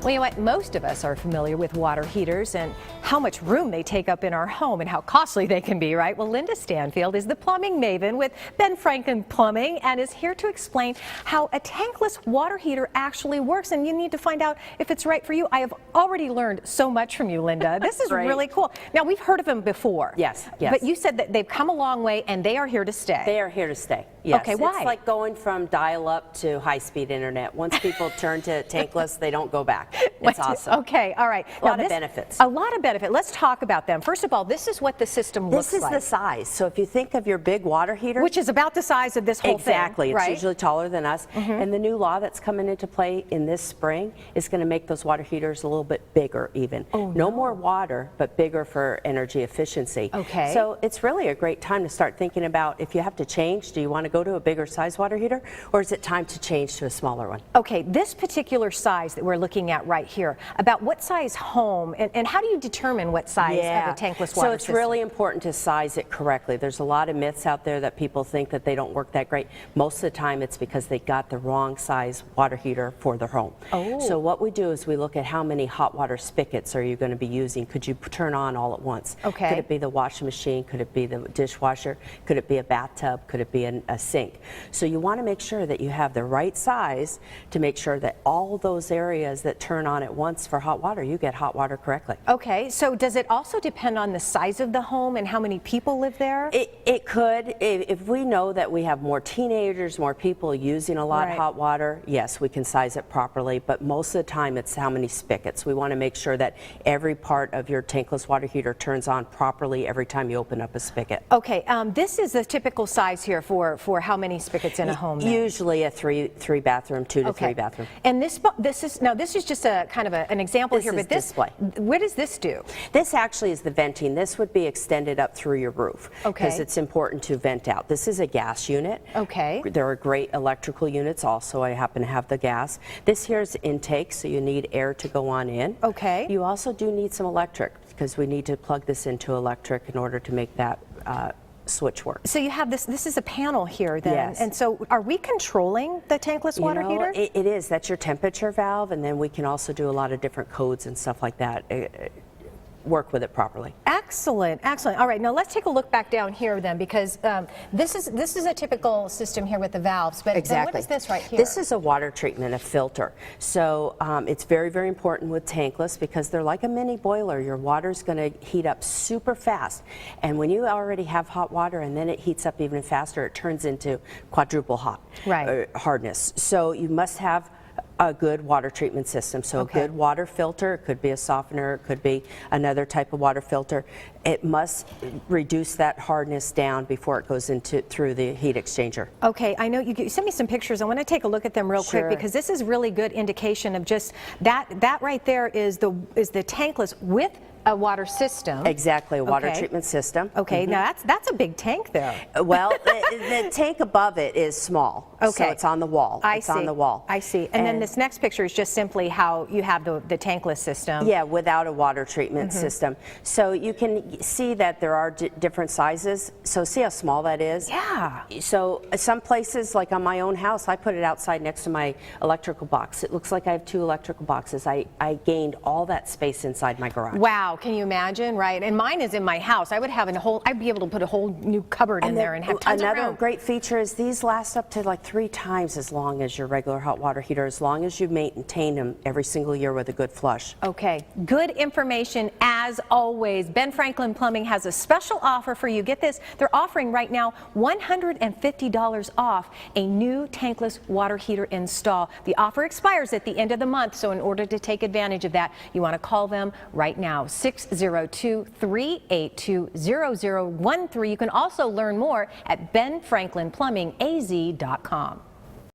Well, you know what? Most of us are familiar with water heaters and how much room they take up in our home and how costly they can be, right? Well, Linda Stanfield is the plumbing maven with Ben Franklin Plumbing and is here to explain how a tankless water heater actually works. And you need to find out if it's right for you. I have already learned so much from you, Linda. This is really cool. Now, we've heard of them before. Yes. But you said that they've come a long way and they are here to stay. They are here to stay. Yes. Okay, why? It's like going from dial-up to high-speed internet. Once people turn to tankless, they don't go back. It's awesome. Okay, all right. A lot of benefits. A lot of benefit. Let's talk about them. First of all, this is what the system looks like. This is the size. So if you think of your big water heater, which is about the size of this whole thing. Exactly. It's usually taller than us. And the new law that's coming into play in this spring is going to make those water heaters a little bit bigger even. No more water, but bigger for energy efficiency. Okay. So it's really a great time to start thinking about if you have to change, do you want to go to a bigger size water heater or is it time to change to a smaller one? Okay, this particular size that we're looking at right here, about what size home and how do you determine what size of a tankless water system? So it's really important to size it correctly. There's a lot of myths out there that people think that they don't work that great. Most of the time it's because they got the wrong size water heater for their home. So what we do is we look at how many hot water spigots are you going to be using. Could you turn on all at once? Okay. Could it be the washing machine? Could it be the dishwasher? Could it be a bathtub? Could it be a sink? So you want to make sure that you have the right size to make sure that all those areas that turn on at once for hot water, you get hot water correctly. Okay, so does it also depend on the size of the home and how many people live there? It could. If we know that we have more teenagers, more people using a lot of hot water, yes, we can size it properly, but most of the time it's how many spigots. We want to make sure that every part of your tankless water heater turns on properly every time you open up a spigot. Okay, this is the typical size here for how many spigots in a home then? Usually a three bathroom, 2 to 3 bathroom. And this is just a kind of an example here, but display. What does this do? This actually is the venting. This would be extended up through your roof because it's important to vent out. This is a gas unit. Okay. There are great electrical units also. I happen to have the gas. This here is intake, so you need air to go on in. Okay. You also do need some electric because we need to plug this into electric in order to make that switch work. So you have this is a panel here then. Yes. And so are we controlling the tankless water heater? It is. That's your temperature valve, and then we can also do a lot of different codes and stuff like that. Work with it properly. Excellent, excellent. All right, now let's take a look back down here then, because this is a typical system here with the valves. But then what is this right here? This is a water treatment, a filter. So it's very, very important with tankless because they're like a mini boiler. Your water's going to heat up super fast, and when you already have hot water and then it heats up even faster, it turns into quadruple hot hardness. So you must have a good water treatment system. So a good water filter, it could be a softener, it could be another type of water filter. It must reduce that hardness down before it goes through the heat exchanger. Okay, I know you sent me some pictures. I want to take a look at them real quick because this is really good indication of just that right there is the tankless with a water system. Exactly, a water treatment system. Okay, now that's a big tank there. Well, the tank above it is small. So it's on the wall. It's on the wall. I see. And then this next picture is just simply how you have the tankless system. Yeah, without a water treatment system. So you can see that there are different sizes. So see how small that is? Yeah. So some places, like on my own house, I put it outside next to my electrical box. It looks like I have 2 electrical boxes. I gained all that space inside my garage. Wow. Can you imagine, right? And mine is in my house. I would have I'd be able to put a whole new cupboard in there and have tons of room. Another great feature is these last up to like 3 times as long as your regular hot water heater, as long as you maintain them every single year with a good flush. Okay, good information as always. Ben Franklin Plumbing has a special offer for you. Get this, they're offering right now $150 off a new tankless water heater install. The offer expires at the end of the month, so in order to take advantage of that, you want to call them right now. 602-382-0013. You can also learn more at benfranklinplumbingaz.com.